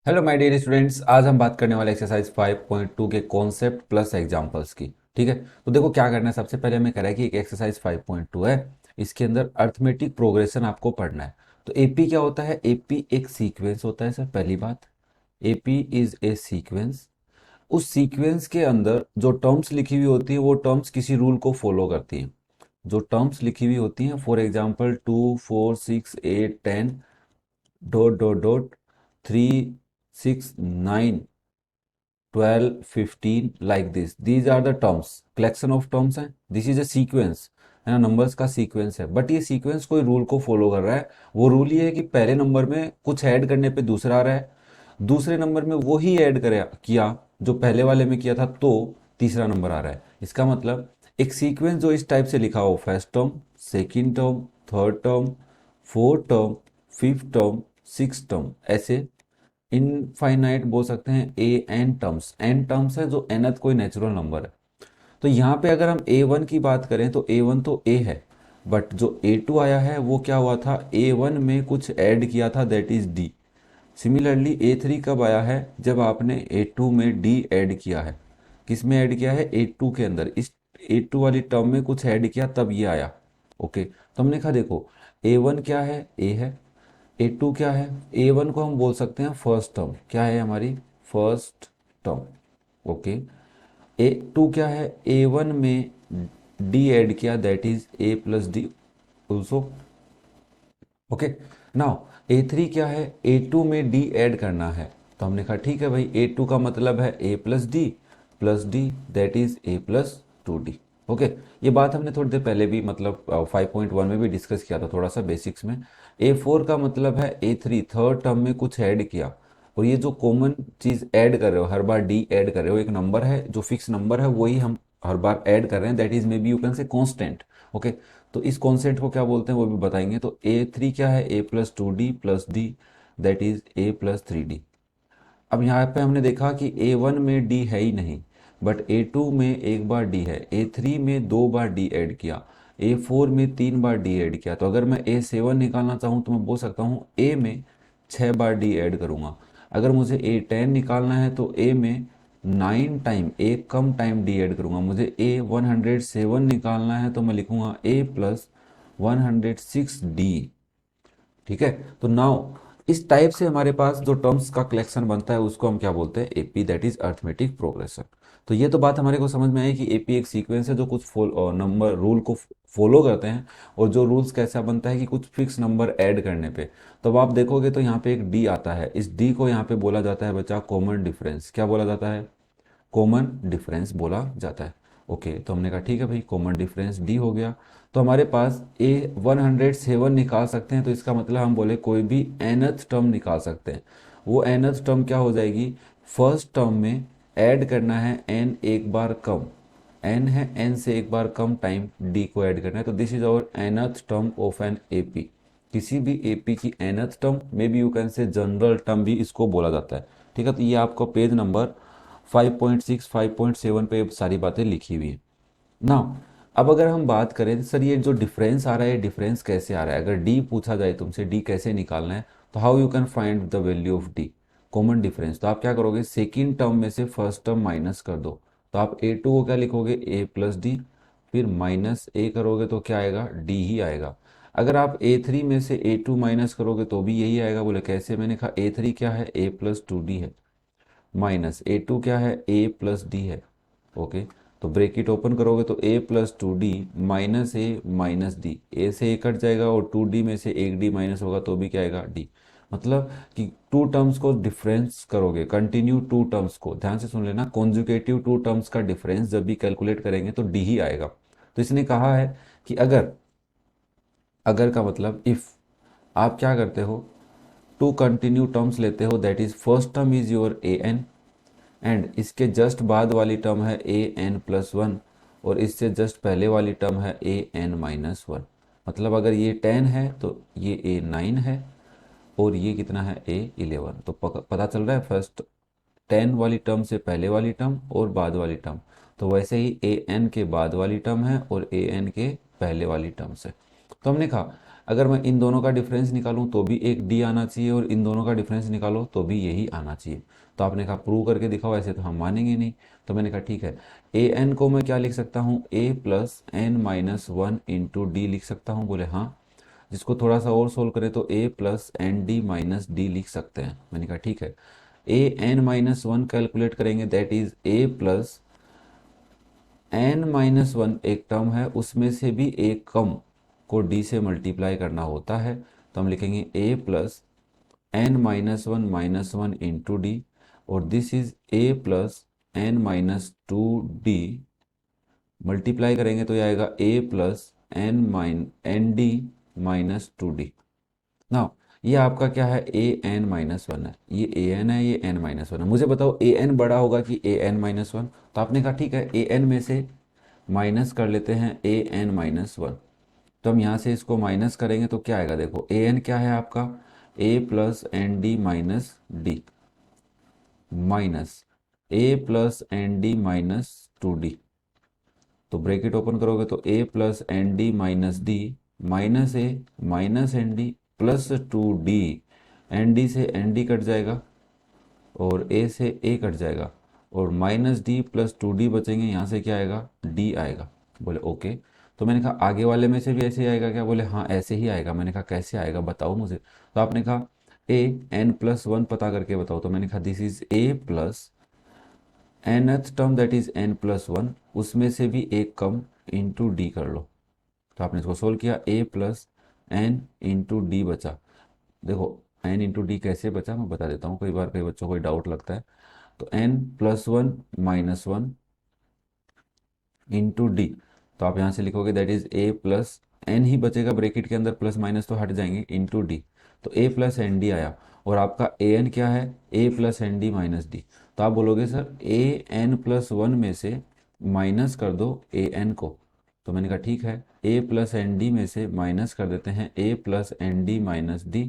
Hello my dear students, आज हम बात करने वाले एक्सरसाइज 5.2 के कॉन्सेप्ट प्लस एग्जांपल्स की। ठीक है, तो देखो क्या करना है। सबसे पहले हमें कह रहा है कि एक एक्सरसाइज 5.2 है, इसके अंदर अर्थमेटिक प्रोग्रेशन आपको पढ़ना है। तो एपी क्या होता है? एपी एक सीक्वेंस होता है सर, पहली बात। AP is a sequence. उस सीक्वेंस के अंदर जो टर्म्स लिखी हुई होती है वो टर्म्स किसी रूल को फॉलो करती हैं। जो टर्म्स लिखी हुई होती हैं, for example 2 4 6 8 10 dot dot dot 3 6 9 12 15 like this, these are the terms, collection of terms हैं। दिस इज अ सीक्वेंस, है ना, नंबर्स का सीक्वेंस है। बट ये सीक्वेंस कोई रूल को फॉलो कर रहा है। वो रूल ये है कि पहले नंबर में कुछ ऐड करने पे दूसरा आ रहा है, दूसरे नंबर में वो ही ऐड करे किया जो पहले वाले में किया था, तो तीसरा नंबर आ रहा है। इसका मतलब एक सीक्वेंस जो इस टाइप से लिखा हो, first term, second term, third term, fourth term, fifth term, six term, ऐसे इनफाइनाइट बोल सकते हैं। A N terms, N terms है जो nth कोई नेचुरल नंबर है। तो यहाँ पे अगर हम A1 की बात करें तो A1 तो A है, बट जो A2 आया है वो क्या हुआ था? A1 में कुछ ऐड किया था, that is D। Similarly A3 कब आया है? जब आपने A2 में D ऐड किया है। किस में ऐड किया है? A2 के अंदर। इस A2 वाली टर्म में कुछ ऐड किया तब ये आया। ओके, तो हमने कहा देखो, A1 क्या है? A है। A2 क्या है? A1 को हम बोल सकते हैं फर्स्ट टर्म, क्या है हमारी? First term. ओके, A2 क्या है? A1 में D ऐड किया, that is A plus D also. Okay, now A3 क्या है? A2 में D ऐड करना है। तो हमने कहा ठीक है भाई, A2 का मतलब है plus D, that is A plus 2D। Okay, ये बात हमने थोड़ी देर पहले भी मतलब 5.1 में भी डिस्कस किया था, थोड़ा सा बेसिक्स में। A4 का मतलब है A3 थर्ड टर्म में कुछ ऐड किया। और ये जो कॉमन चीज़ ऐड कर रहे हो, हर बार D ऐड कर रहे हो, एक नंबर है जो फिक्स नंबर है, वही हम हर बार ऐड कर रहे हैं, that is may be you can से कॉन्स्टेंट। ओके, तो इस कॉन्सेप्ट को क्या बोलते हैं वो भी बताएंगे। तो A3 क्या है? A plus 2D plus D, that is A plus 3D। अब यहाँ पे हमने देखा कि A1 में D है ही नहीं, बट A2 में एक बार D है, A3 में दो बार D ऐड किया, A4 में तीन बार D ऐड किया। तो अगर मैं A7 निकालना चाहूँ तो मैं बोल सकता हूँ A में 6 बार D ऐड करूँगा। अगर मुझे A10 निकालना है तो A में 9 टाइम, एक कम टाइम D ऐड करूँगा। मुझे A107 निकालना है तो मैं लिखूँगा A प्लस 106D। ठीक है, तो नाउ इस टाइप से हमारे पास जो टर्म्स का कलेक्शन बनता है उसको हम क्या बोलते हैं? AP, that is arithmetic progression. तो ये तो बात हमारे को समझ में आई कि एपी एक सीक्वेंस है जो कुछ नंबर रूल को फॉलो करते हैं। और जो रूल्स कैसा बनता है कि कुछ फिक्स नंबर ऐड करने पे। तो अब आप देखोगे तो यहाँ पे एक डी आता है, इस डी को यहाँ पे बोला जाता है बच्चा कॉमन डिफरेंस। क्या बोला जाता है? कॉमन डिफरेंस बोला जाता है। ओके, तो हमने कहा ठीक है भाई, कॉमन डिफरेंस डी हो गया। तो हमारे पास A107 निकाल सकते हैं, तो इसका मतलब हम बोले कोई भी nth टर्म निकाल सकते हैं। वो nth टर्म क्या हो जाएगी? फर्स्ट टर्म में ऐड करना है n एक बार कम, n है n से एक बार कम टाइम d को ऐड करना है। तो this is our nth term of an AP. किसी भी एपी की nth term, maybe you can say general term भी इसको बोला जाता है। ठीक है, तो ये आपको पेज नंबर 5.6 5.7 पे सारी बातें लिखी हुई हैं ना। अब अगर हम बात करें सर ये जो डिफरेंस आ रहा है, डिफरेंस कैसे आ रहा है? अगर डी पूछा जाए तुमसे, डी कैसे निकालना है, तो how you can find the value of D, common difference. तो आप क्या करोगे? सेकेंड टर्म में से फर्स्ट टर्म माइनस कर दो। तो आप A2 को क्या लिखोगे? A प्लस डी, फिर माइनस ए करोगे तो क्या आएगा? डी ही आएगा। अगर आप A3 में से A2 माइनस करोगे तो भी यही आएगा। बोले कैसे? मैंने कहा A3 क्या है? A प्लस 2D है, माइनस A2 क्या है? A प्लस डी है। ओके, तो ब्रेकेट ओपन करोगे तो A plus 2D minus A minus D, A से ए कट जाएगा और 2D में से एक डी माइनस होगा तो भी क्या आएगा? डी। मतलब कि टू टर्म्स को डिफरेंस करोगे, कंटिन्यू टू टर्म्स को ध्यान से सुन लेना, कॉन्जुगेटिव टू टर्म्स का डिफरेंस जब भी कैलकुलेट करेंगे तो डी ही आएगा। तो इसने कहा है कि अगर, अगर का मतलब इफ आप क्या करते हो, टू कंटिन्यू टर्म्स लेते हो, that is first term is your an, and इसके जस्ट बाद वाली टर्म है an+1, और इससे जस्ट पहले वाली टर्म है an-1। मतलब अगर ये 10 है तो ये A9 है, और ये कितना है? A11। तो पता चल रहा है, फर्स्ट 10 वाली टर्म से पहले वाली टर्म और बाद वाली टर्म। तो वैसे ही an के बाद वाली टर्म है और an के पहले वाली टर्म से। तो हमने कहा अगर मैं इन दोनों का डिफरेंस निकालूं तो भी एक डी आना चाहिए, और इन दोनों का डिफरेंस निकालो तो भी यही आना चाहिए। तो आपने कहा प्रूव करके दिखाओ, ऐसे तो हम मानेंगे नहीं। तो मैंने कहा ठीक है, ए एन को मैं क्या लिख सकता हूँ, A plus N minus one into D लिख सकता हूँ। बोले हाँ। जिसको थोड़ा सा और सोल्व करें तो A plus N D minus D लिख सकते हैं। मैंने कहा ठीक है, A N minus one calculate करेंगे, that is A plus N minus one एक टर्म है, उसमें से भी एक कम को डी से मल्टीप्लाई करना होता है। तो हम लिखेंगे A plus N minus one into D, और this is A plus N minus two D. Multiply करेंगे तो ये आएगा A plus N D minus two D. ना, ये आपका क्या है, ए एन माइनस वन है, ये ए एन है, ये एन माइनस वन है। मुझे बताओ ए एन बड़ा होगा कि ए एन माइनस वन? तो आपने कहा ठीक है, ए एन में से माइनस कर लेते हैं ए एन माइनस वन। तो हम यहाँ से इसको माइनस करेंगे तो क्या आएगा, देखो ए एन क्या है आपका, A plus N D minus D, minus A plus N D minus two D. तो ब्रैकेट ओपन करोगे तो A plus N D minus D minus A minus N D plus two D. N D से N D cut जाएगा और A से A cut जाएगा, और minus D plus two D बचेंगे, यहाँ से क्या आएगा, डी आएगा। बोले ओके। तो मैंने कहा आगे वाले में से भी ऐसे ही आएगा क्या? बोले हाँ ऐसे ही आएगा। मैंने कहा कैसे आएगा बताओ मुझे। तो आपने कहा ए एन प्लस वन पता करके बताओ। तो मैंने कहा this is A plus nth term that is n plus one, उसमें से भी एक कम इंटू डी कर लो। तो आपने इसको सोल्व किया, a plus N into D बचा। देखो n इंटू डी कैसे बचा मैं बता देता हूँ, कई बार कई बच्चों को कोई डाउट लगता है। तो n plus one minus one into D, तो आप यहाँ से लिखोगे that is a plus N ही बचेगा ब्रैकेट के अंदर, प्लस माइनस तो हट जाएंगे, इंटू डी। तो a प्लस एन डी आया, और आपका ए एन क्या है, a plus N D minus D. तो आप बोलोगे sir A N plus one में से माइनस कर दो ए एन को। तो मैंने कहा ठीक है, a प्लस एन डी में से माइनस कर देते हैं a plus N D minus D.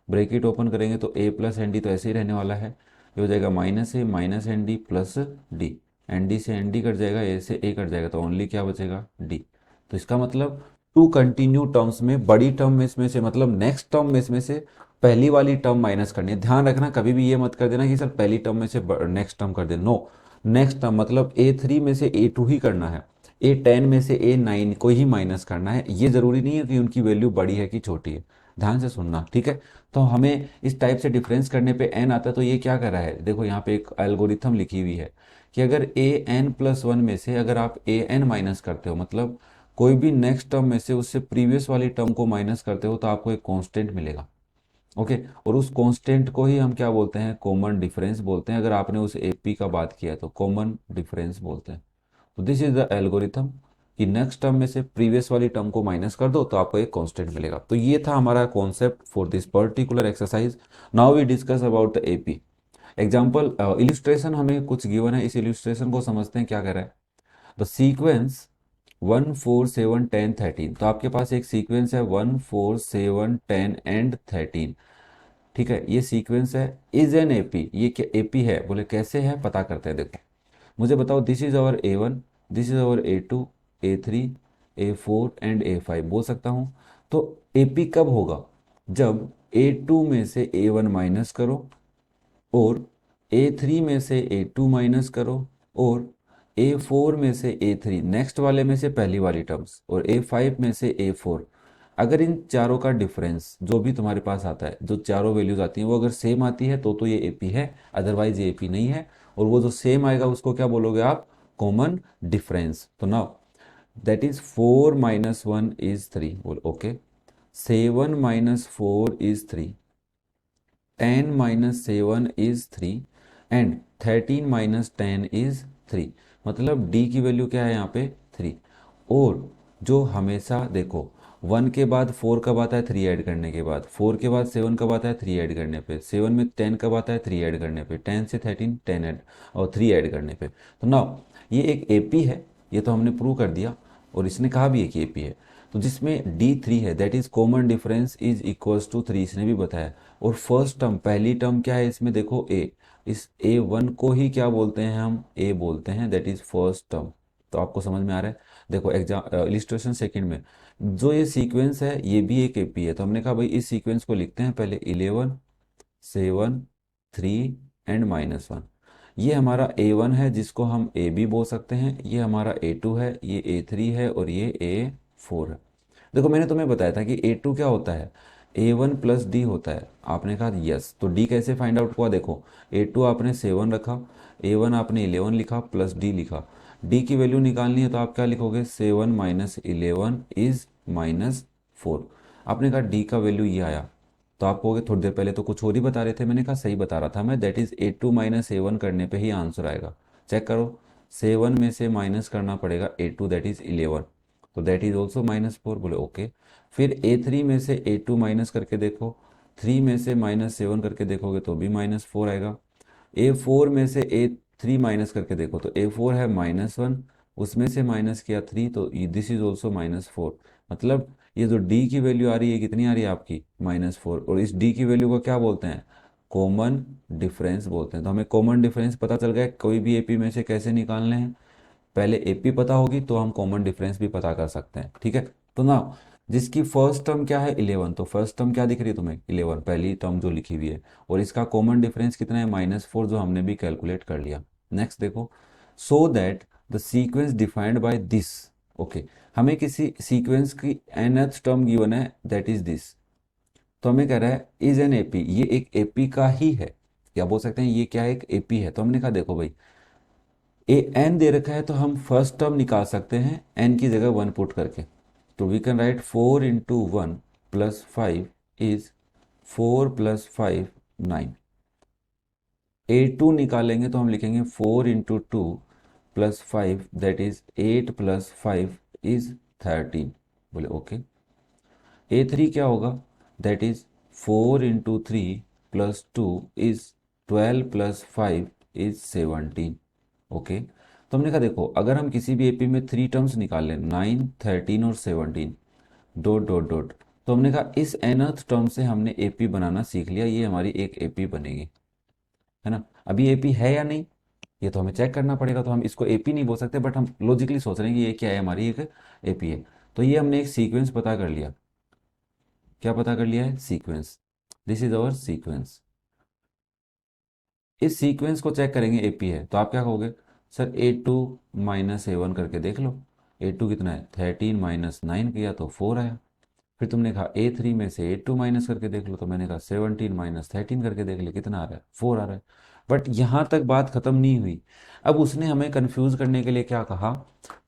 Bracket open करेंगे तो a प्लस एन डी तो ऐसे ही रहने वाला है, ये हो जाएगा minus A minus N D plus D. N D से एन डी कट जाएगा, ए से ए कट जाएगा, तो ओनली क्या बचेगा, डी। तो इसका मतलब टू कंटिन्यू टर्म्स में बड़ी टर्म में इसमें से, मतलब नेक्स्ट टर्म में इसमें से पहली वाली टर्म माइनस करनी है। ध्यान रखना कभी भी ये मत कर देना कि सर पहली टर्म में से नेक्स्ट टर्म कर दे, नो। नेक्स्ट टर्म मतलब ए थ्री में से ए टू ही करना है, ए टेन में से ए नाइन को ही माइनस करना है। ये ज़रूरी नहीं है कि उनकी वैल्यू बड़ी है कि छोटी है, ध्यान से सुनना ठीक है। तो हमें इस टाइप से डिफरेंस करने पे एन आता है। तो ये क्या कर रहा है, देखो यहाँ पे एक एल्गोरिथम लिखी हुई है कि अगर ए एन प्लस वन में से अगर आप ए एन माइनस करते हो, मतलब कोई भी नेक्स्ट टर्म में से उससे प्रीवियस वाली टर्म को माइनस करते हो, तो आपको एक कांस्टेंट मिलेगा। ओके, और उस कांस्टेंट को ही हम क्या बोलते हैं, कॉमन डिफरेंस बोलते हैं। अगर आपने उस एपी का बात किया तो कॉमन डिफरेंस बोलते हैं। तो दिस इज द एल्गोरिथम कि नेक्स्ट टर्म में से प्रीवियस वाली टर्म को माइनस कर दो तो आपको एक कांस्टेंट मिलेगा। तो ये था हमारा concept for this particular exercise. Now we discuss about the AP example. Illustration हमें कुछ गिवन है, इस इलिस्ट्रेशन को समझते हैं क्या कह रहा है। द सीक्वेंस 1 4 7 10 13, तो आपके पास एक सीक्वेंस है 1 4 7 10 एंड 13। ठीक है, ये सीक्वेंस है, इज एन एपी। ये क्या एपी है, बोले कैसे है पता करते हैं। देखो मुझे बताओ, this is our A one, this is our A two, A three, A four and A five बोल सकता हूँ। तो एपी कब होगा, जब ए टू में से ए वन माइनस करो, और ए थ्री में से ए टू माइनस करो, और ए फोर में से ए थ्री नेक्स्ट वाले में से पहली वाली टर्म्स, और ए फाइव में से ए फोर। अगर इन चारों का डिफरेंस जो भी तुम्हारे पास आता है, जो चारों वैल्यूज आती हैं वो अगर सेम आती है तो ये एपी है, अदरवाइज ये एपी नहीं है। और वो जो सेम आएगा उसको क्या बोलोगे आप, कॉमन डिफरेंस। तो now that is 4 minus one is three, बोल okay. 7 minus four is three, 10 minus seven is three, and 13 minus 10 is three. मतलब d की वैल्यू क्या है यहाँ पे, 3। और जो हमेशा देखो 1 के बाद 4 कब आता है, 3 ऐड करने के बाद, 4 के बाद 7 कब आता है, 3 ऐड करने पे, 7 में 10 कब आता है, 3 ऐड करने पे, 10 से 13 10 ऐड और 3 ऐड करने पे। तो नाउ ये एक एपी है, ये तो हमने प्रूव कर दिया, और इसने कहा भी है कि एपी है। तो जिसमें d3 है that is common difference is equals to 3, इसने भी बताया। और फर्स्ट टर्म पहली टर्म क्या है इसमें, देखो a, इस a1 को ही क्या बोलते हैं हम, a बोलते हैं, दैट इज फर्स्ट टर्म। तो आपको समझ में आ रहा है। देखो एग्जाम इलिस्ट्रेशन सेकंड में जो ये सीक्वेंस है ये भी एक एपी है, तो हमने कहा भाई इस सीक्वेंस को लिखते हैं पहले 11 7 3 एंड -1। ये हमारा A1 है जिसको हम ए बी बोल सकते हैं, ये हमारा A2 है, ये A3 है और ये A4 है। देखो मैंने तुम्हें बताया था कि A2 क्या होता है, A1 प्लस डी होता है। आपने कहा यस, तो डी कैसे फाइंड आउट हुआ, देखो A2 आपने 7 रखा, A1 आपने 11 लिखा प्लस डी लिखा। डी की वैल्यू निकालनी है तो आप क्या लिखोगे, 7 माइनस 11 इज -4। आपने कहा डी का वैल्यू ये आया, तो आप कहोगे थोड़ी देर पहले तो कुछ और ही बता रहे थे। मैंने कहा सही बता रहा था मैं, that is A2 minus A1 करने पे ही आंसर आएगा। चेक करो, 7 में से माइनस करना पड़ेगा A2 दैट इज 11, तो दैट इज ऑल्सो -4। बोले ओके। फिर A3 में से A2 माइनस करके देखो, 3 में से -7 करके देखोगे तो भी -4 आएगा। A4 में से A3 माइनस करके देखो तो A4 है -1, उसमें से माइनस किया 3, तो दिस इज ऑल्सो -4। मतलब ये जो D की वैल्यू आ रही है कितनी आ रही है आपकी, -4, और इस D की वैल्यू को क्या बोलते हैं, कॉमन डिफरेंस बोलते हैं। तो हमें कॉमन डिफरेंस पता चल गया कोई भी एपी में से कैसे निकालने हैं। पहले एपी पता होगी तो हम कॉमन डिफरेंस भी पता कर सकते हैं, ठीक है। तो ना जिसकी फर्स्ट टर्म क्या है 11, तो फर्स्ट टर्म क्या दिख रही है तुम्हें, 11 पहली टर्म जो लिखी हुई है, और इसका कॉमन डिफरेंस कितना है, -4, जो हमने भी कैलकुलेट कर लिया। नेक्स्ट देखो, so that the sequence defined by this. Okay, हमें किसी सीक्वेंस की nth टर्म गिवन है दैट इज दिस, तो हमें कह रहा है इज एन एपी, ये एक एपी का ही है, या बोल सकते हैं ये क्या है, एक एपी है। तो हमने कहा देखो भाई ए एन दे रखा है तो हम फर्स्ट टर्म निकाल सकते हैं एन की जगह 1 पुट करके। तो we can write 4 into 1 plus 5 is 4 plus 5 9। A2 निकालेंगे तो हम लिखेंगे 4 into 2 plus 5 that is 8 plus 5 is 13। बोले ओके। A3 क्या होगा, that is 4 into 3 plus 2 is 12 plus 5 is 17। Okay, तो हमने कहा देखो अगर हम किसी भी एपी में 3 टर्म्स निकाल लें 9 13 और 17 डॉट डॉट डॉट, तो हमने कहा इस nth टर्म से हमने एपी बनाना सीख लिया, ये हमारी एक एपी बनेगी, है ना। अभी एपी है या नहीं ये तो हमें चेक करना पड़ेगा, तो हम इसको एपी नहीं बोल सकते, बट हम लॉजिकली सोच रहे हैं कि ये क्या है, हमारी एक एपी है। तो ये हमने एक सीक्वेंस पता कर लिया। क्या पता कर लिया है, sequence. This is our sequence. इस सीक्वेंस को चेक करेंगे एपी है तो आप क्या कहोगे, सर A2 माइनस A1 करके देख लो। A2 कितना है, 13 माइनस 9 किया तो 4 आया। फिर तुमने कहा A3 में से A2 माइनस करके देख लो, तो मैंने कहा 17 माइनस 13 करके देख ले, कितना आ रहा है, 4 आ रहा है। बट यहाँ तक बात खत्म नहीं हुई। अब उसने हमें कंफ्यूज करने के लिए क्या कहा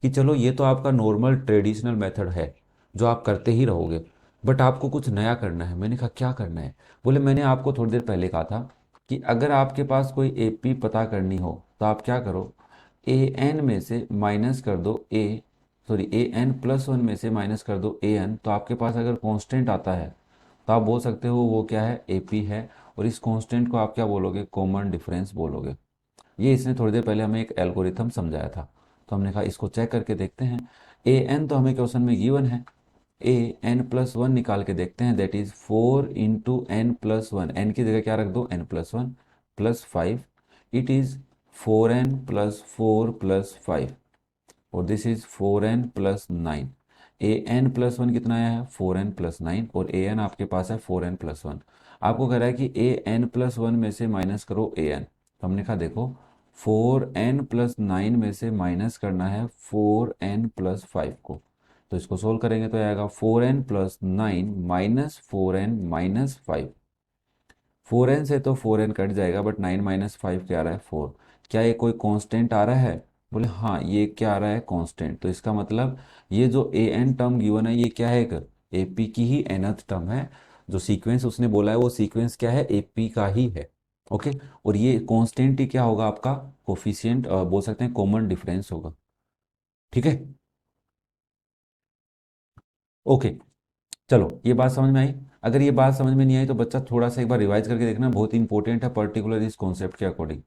कि चलो ये तो आपका नॉर्मल ट्रेडिशनल मेथड है जो आप करते ही रहोगे, बट आपको कुछ नया करना है। मैंने कहा क्या करना है, बोले मैंने आपको थोड़ी देर पहले कहा था कि अगर आपके पास कोई एपी पता करनी हो तो आप क्या करो, ए एन में से माइनस कर दो A n+1 में से माइनस कर दो an, तो आपके पास अगर कांस्टेंट आता है तो आप बोल सकते हो वो क्या है, एपी है। और इस कांस्टेंट को आप क्या बोलोगे, कॉमन डिफरेंस बोलोगे। ये इसने थोड़ी देर पहले हमें एक एल्गोरिथम समझाया था, तो हमने कहा इसको चेक करके देखते हैं। an तो हमें क्वेश्चन में गिवन है, an+1 निकाल के देखते हैं, that is 4 into n+1, N की जगह क्या रख दो, n+1 plus 5, it is 4n plus 4 plus 5, और this is 4n plus 9। an+1 कितना आया है, 4n प्लस 9, और an आपके पास है 4n प्लस 1। आपको कह रहा है कि an+1 में से माइनस करो an, तो हमने कहा देखो 4n प्लस 9 में से माइनस करना है 4n प्लस 5 को, तो इसको सोल्व करेंगे तो आएगा 4n plus 9 minus 4n minus 5। 4n से तो 4n कट जाएगा, बट 9 माइनस 5 क्या आ रहा है, 4। क्या ये कोई कांस्टेंट आ रहा है, बोले हाँ ये क्या आ रहा है, कांस्टेंट। तो इसका मतलब ये जो an टर्म गिवन है ये क्या है, एक एपी की ही nth टर्म है। जो सीक्वेंस उसने बोला है वो सीक्वेंस क्या है, एपी का ही है। ओके, और ये कांस्टेंट ही क्या होगा आपका, कोफिशिएंट बोल सकते हैं, कॉमन डिफरेंस होगा, ठीक है। ओके, चलो ये बात समझ में आई। अगर ये बात समझ में नहीं आई तो बच्चा थोड़ा सा एक बार रिवाइज करके देखना, बहुत इंपॉर्टेंट है पर्टिकुलर इस कॉन्सेप्ट के according.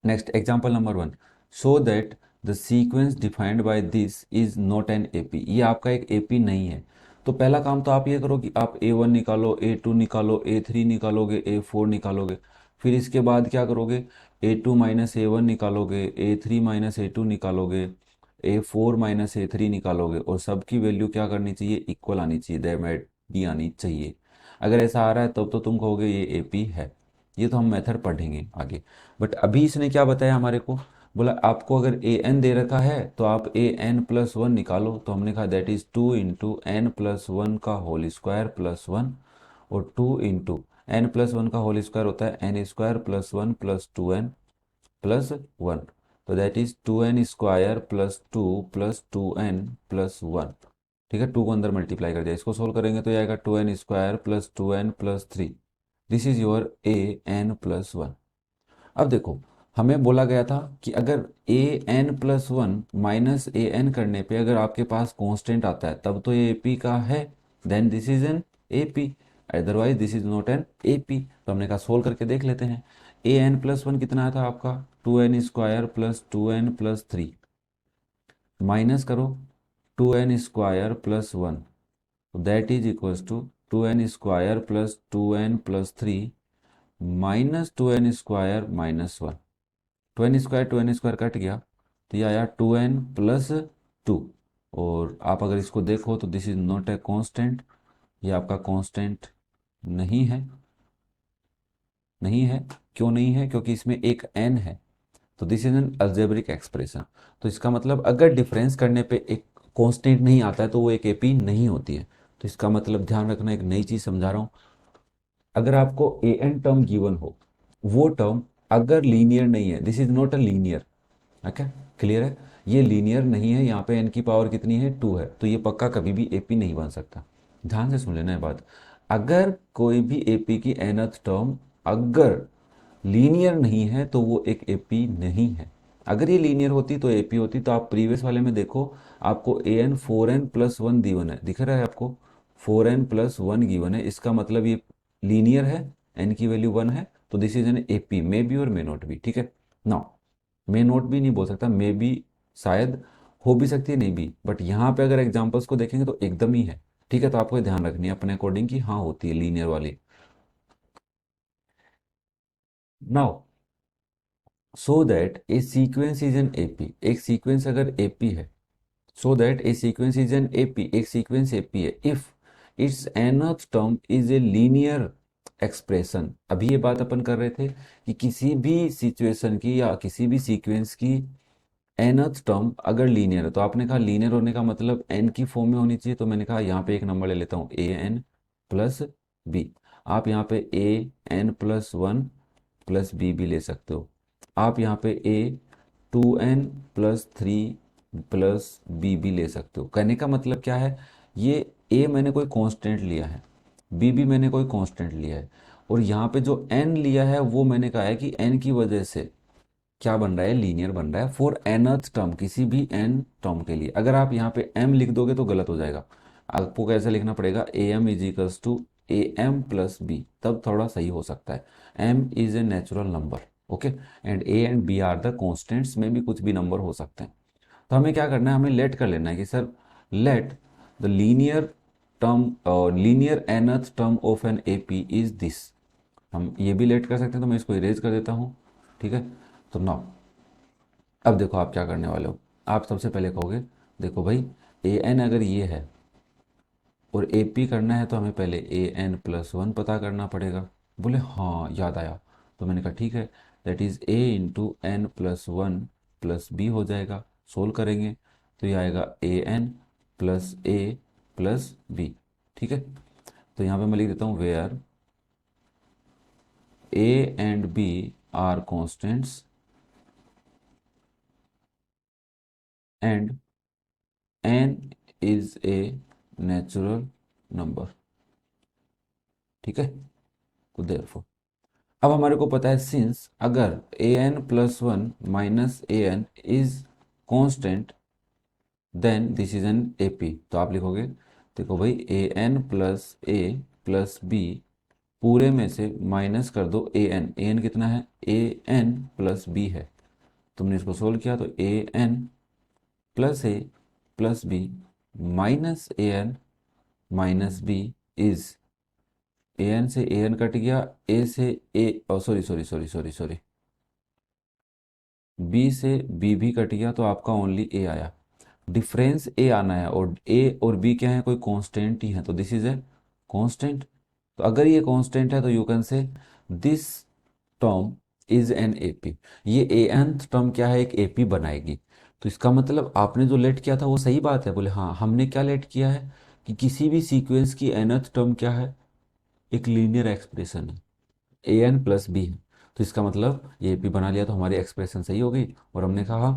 Next example number 1, show that the sequence defined by this is not N AP, ये आपका एक एपी नहीं है। तो पहला काम तो आप ये करो कि आप A1 निकालो, A2 निकालो, A3 निकालोगे, A4 निकालोगे। फिर इसके बाद क्या करोगे, A2 माइनस A1 निकालोगे, A3 माइनस A2 निकालोगे, A4 माइनस A3 निकालोगे और सबकी वैल्यू क्या करनी चाहिए, इक्वल आनी चाहिए, दैट मीट बी आनी चाहिए। अगर ऐसा आ रहा है तब तो तुम कहोगे ये AP है। ये तो हम मेथड पढ़ेंगे आगे। बट अभी इसने क्या बताया हमारे को, बोला आपको अगर AN दे रखा है तो आप AN+1 निकालो। तो हमने कहा दैट इज 2 × N+1 का होल स्क्वायर प्लस 1, और 2 × N+1 का होल स्क्वायर होता है N² + 1 + 2N + 1। तो दैट इज 2N² + 2 + 2N + 1। ठीक है, 2 को अंदर मल्टीप्लाई कर दिया, इसको सोल्व करेंगे तो ये आएगा 2N² + 2N + 3। This is your AN+1। अब देखो, हमें बोला गया था कि अगर AN+1 माइनस AN करने पे अगर आपके पास कांस्टेंट आता है तब तो ये AP का है, then this is an AP, otherwise this is not an AP। तो हमने कहा सोल्व करके देख लेते हैं। AN+1 कितना था आपका, 2N² + 2N + 3, माइनस करो 2N² + 1, that is equals to 2N² + 2N + 3 -2N² -1। 2N² cut गया तो ये आया 2N+2। और आप अगर इसको देखो तो this is not a constant, ये आपका कांस्टेंट नहीं है। नहीं है, क्यों नहीं है, क्योंकि इसमें एक n है। तो this is N algebraic expression. तो इसका मतलब अगर डिफरेंस करने पे एक कांस्टेंट नहीं आता है तो वो एक AP नहीं होती है। तो इसका मतलब ध्यान रखना, एक नई चीज़ समझा रहा हूँ। अगर आपको AN टर्म गिवन हो, वो टर्म अगर लीनियर नहीं है, this is not a linear, okay, clear है, ये लीनियर नहीं है, यहाँ पे n की पावर कितनी है, 2 है, तो ये पक्का कभी भी AP नहीं बन सकता। ध्यान से सुन लेना ये बात। अगर कोई भी AP की nth टर्म अगर लीनियर नहीं है तो वो एक AP नहीं है। अगर ये लीनियर होती तो AP होती। तो आप प्रीवियस वाले में देखो, आपको AN 4N+1 गिवन है, दिख रहा है आपको, 4N+1 गिवन है, इसका मतलब ये लीनियर है, n की वैल्यू 1 है, तो this is an AP, may be और मे नॉट बी। ठीक है, नाउ मे नॉट भी नहीं बोल सकता, मे बी शायद हो भी सकती है, नहीं भी, बट यहाँ पे अगर एग्जांपल्स को देखेंगे तो एकदम ही है। ठीक है, तो आपको ध्यान रखनी है अपने अकॉर्डिंग कि हाँ होती है लीनियर वाली। Now so that A sequence is an AP, एक सीक्वेंस अगर AP है, so that A sequence is an AP, एक सीक्वेंस AP है if it's nth term is a linear expression. अभी ये बात अपन कर रहे थे कि किसी भी सिचुएशन की या किसी भी सीक्वेंस की nth टर्म अगर लीनियर है, तो आपने कहा लीनियर होने का मतलब n की फॉर्म में होनी चाहिए, तो मैंने कहा यहाँ पे एक नंबर ले लेता हूँ AN+B। आप यहाँ पे AN+1+B भी ले सकते हो। आप यहाँ पे A2N+3+B भी ले सकते हो। कहने का मतलब क्या है, ये A मैंने कोई कांस्टेंट लिया है, B भी मैंने कोई कांस्टेंट लिया है, और यहाँ पे जो n लिया है वो मैंने कहा है कि n की वजह से क्या बन रहा है, लीनियर बन रहा है फॉर nth टर्म, किसी भी n टर्म के लिए। अगर आप यहाँ पे m लिख दोगे तो गलत हो जाएगा, आपको कैसे लिखना पड़ेगा, AM=AM+B, तब थोड़ा सही हो सकता है। m is a natural number, okay, and A and B are the constants, में भी कुछ भी नंबर हो सकते हैं। तो हमें क्या करना है, हमें लेट कर लेना है कि sir let the linear term और linear nth term of an AP is this. हम ये भी लेट कर सकते हैं, तो मैं इसको इरेज कर देता हूँ। ठीक है, तो नाउ अब देखो आप क्या करने वाले हो। आप सबसे पहले कहोगे देखो भाई, AN अगर ये है और AP करना है तो हमें पहले AN+1 पता करना पड़ेगा। बोले हाँ याद आया, तो मैंने कहा ठीक है, दैट इज A × N+1+B हो जाएगा। सोल्व करेंगे तो ये आएगा AN+A+B। ठीक है, तो यहाँ पे मैं लिख देता हूँ where A and B are constants and n is a natural number. ठीक है, तो देयरफॉर अब हमारे को पता है, सिंस अगर AN+1 -AN is constant then this is an AP। तो आप लिखोगे देखो भाई AN+A+B पूरे में से माइनस कर दो AN कितना है, AN+B है। तुमने इसको सोल्व किया तो AN+A+B -AN-B इज, AN से AN कट गया, A से A, sorry sorry sorry sorry sorry, B से B भी कट गया, तो आपका ओनली A आया। डिफरेंस ए आना है और ए और बी क्या है, कोई कांस्टेंट ही है, तो दिस इज ए कांस्टेंट। तो अगर ये कांस्टेंट है तो you can say this term is N AP. ये ए एनथ टर्म क्या है, एक एपी बनाएगी। तो इसका मतलब आपने जो लेट किया था वो सही बात है। बोले हाँ, हमने क्या लेट किया है कि किसी भी सीक्वेंस की एनथ टर्म क्या है, एक लीनियर एक्सप्रेशन है, ए एन प्लस बी है। तो इसका मतलब ये भी बना लिया, तो हमारी एक्सप्रेशन सही हो गई। और हमने कहा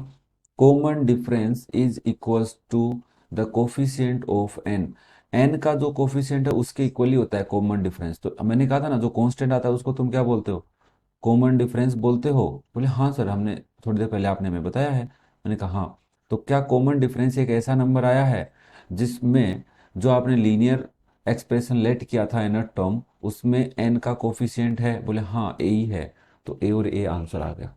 common difference is equals to the coefficient of n. N का जो कोफिशिएंट है उसके इक्वली होता है कॉमन डिफरेंस। तो मैंने कहा था ना, जो कांस्टेंट आता है उसको तुम क्या बोलते हो, कॉमन डिफरेंस बोलते हो। बोले हाँ सर, हमने थोड़ी देर पहले आपने हमें बताया है। मैंने कहा हाँ। तो क्या कॉमन डिफरेंस एक ऐसा नंबर आया है जिसमें जो आपने लीनियर एक्सप्रेशन लेट किया था एन टर्म, उसमें एन का कोफिशिएंट है। बोले हाँ, ए ही है। तो ए और ए आंसर आ गया।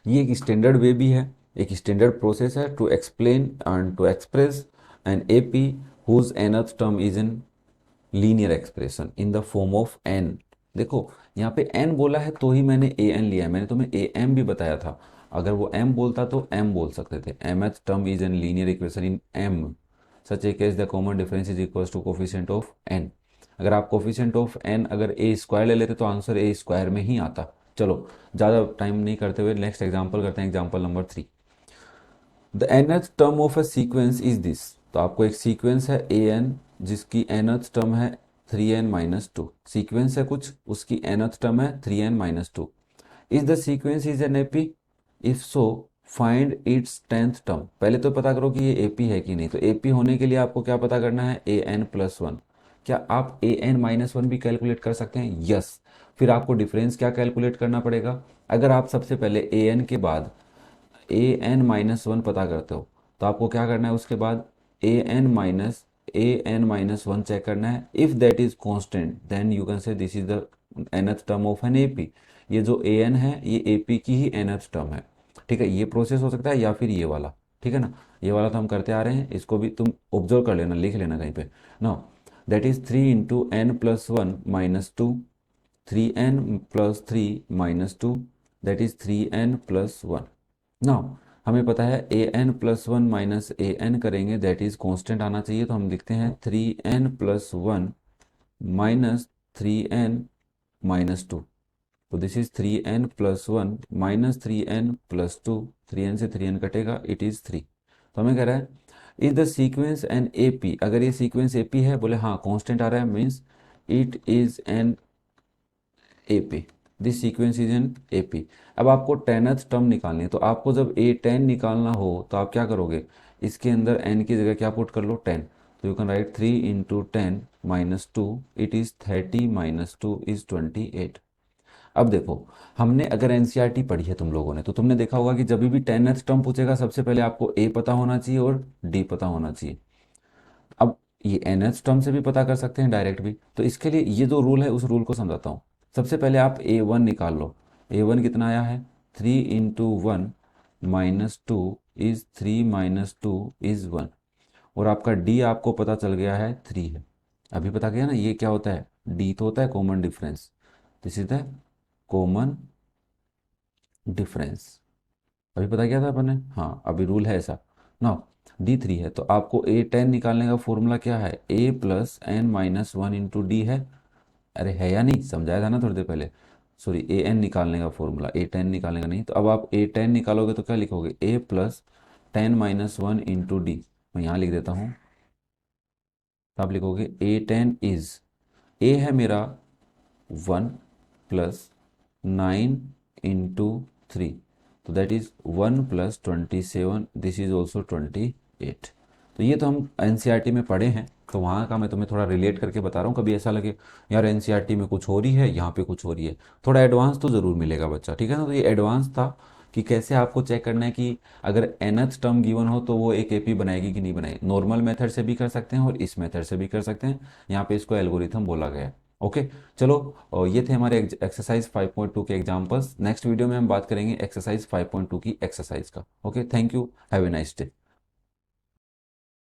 ये एक स्टैंडर्ड वे भी है, एक स्टैंडर्ड प्रोसेस है to explain and to express an AP whose nth term is in linear expression in the form of n. देखो यहाँ पे एन बोला है तो ही मैंने ए एन लिया है। मैंने तुम्हें ए एम भी बताया था, अगर वो एम बोलता तो एम बोल सकते थे। mth term is an linear equation in m such a case the common difference is equal to coefficient of n. अगर आप कोफिशिएंट ऑफ एन अगर ए स्क्वायर ले लेते तो आंसर ए स्क्वायर में ही आता। चलो ज़्यादा टाइम नहीं करते हुए नेक्स्ट एग्जाम्पल करते हैं, example number 3। The nth term of a sequence is this. तो आपको एक सीक्वेंस है ए एन जिसकी nth टर्म है 3n-2। सीक्वेंस है कुछ, उसकी nth टर्म है 3n-2। Is the sequence is an AP, if so find its 10th term. पहले तो पता करो कि ये एपी है कि नहीं। तो एपी होने के लिए आपको क्या पता करना है, ए एन प्लस वन। क्या आप ए एन माइनस वन भी कैलकुलेट कर सकते हैं? यस। फिर आपको डिफरेंस क्या कैलकुलेट करना पड़ेगा? अगर आप सबसे पहले ए एन के बाद ए एन माइनस वन पता करते हो तो आपको क्या करना है, उसके बाद a N minus one check करना है। If that is constant then you can say this is the nth term of an AP. ये जो ए एन है ये एपी की ही nth टर्म है। ठीक है, ये प्रोसेस हो सकता है या फिर ये वाला। ठीक है ना, ये वाला तो हम करते आ रहे हैं, इसको भी तुम ऑब्जर्व कर लेना, लिख लेना कहीं पे। No, that is 3 × n+1 - 2, 3n+3 - 2, that is 3n+1। Now हमें पता है A N plus one minus a n करेंगे दैट इज कांस्टेंट आना चाहिए। तो हम लिखते हैं 3n+1 - 3n-2। तो this is 3n+1 - 3n+2। 3n से 3n कटेगा, इट इज 3। तो हमें कह रहा है is the sequence an A P. अगर ये सीक्वेंस ए पी है, बोले हाँ कांस्टेंट आ रहा है, means it is an A P. This sequence is an A P. अब आपको 10th टर्म निकालनी है। तो आपको जब ए 10 निकालना हो तो आप क्या करोगे, इसके अंदर n की जगह क्या पुट कर लो, 10। तो you can write 3 × 10 - 2, it is 30 - 2 is 28। अब देखो, हमने अगर एनसीईआरटी पढ़ी है तुम लोगों ने, तो तुमने देखा होगा कि जब भी 10th टर्म पूछेगा सबसे पहले आपको ए पता होना चाहिए और डी पता होना चाहिए। अब ये nth टर्म से भी पता कर सकते हैं डायरेक्ट भी। तो इसके लिए ये जो रूल है उस रूल को समझाता हूँ। सबसे पहले आप ए वन निकाल लो। ए वन कितना आया है, 3 × 1 - 2 इज 3 - 2 इज 1। और आपका डी आपको पता चल गया है 3 है। अभी पता गया ना, ये क्या होता है, डी तो होता है common difference. This is the common difference. अभी पता क्या था अपन ने, हाँ अभी रूल है ऐसा ना। D3 है तो आपको A10 निकालने का फॉर्मूला क्या है, A+n-1 × D है। अरे है या नहीं, समझाया था ना थोड़ी देर पहले। सॉरी, an निकालने का फॉर्मूला, A10 निकालने का नहीं। तो अब आप A10 निकालोगे तो क्या लिखोगे, A+10-1 × D। मैं यहाँ लिख देता हूँ। तो आप लिखोगे A10 इज, ए है मेरा 1+9 × 3, तो that is 1+27, this is also 28। तो ये तो हम एनसीईआरटी में पढ़े हैं, तो वहाँ का मैं तुम्हें थोड़ा रिलेट करके बता रहा हूँ। कभी ऐसा लगे यार एनसीईआरटी में कुछ हो रही है, यहाँ पे कुछ हो रही है, थोड़ा एडवांस तो ज़रूर मिलेगा बच्चा। ठीक है ना, तो ये एडवांस था कि कैसे आपको चेक करना है कि अगर nth टर्म गिवन हो तो वो एक एपी बनाएगी कि नहीं बनाएगी। नॉर्मल मेथड से भी कर सकते हैं और इस मेथड से भी कर सकते हैं, यहाँ पे इसको एल्गोरिथम बोला गया है। ओके, चलो। और ये थे हमारे एक्सरसाइज 5.2 के एग्जाम्पल्स। नेक्स्ट वीडियो में हम बात करेंगे एक्सरसाइज 5.2 की एक्सरसाइज का। Okay, thank you, have a nice day.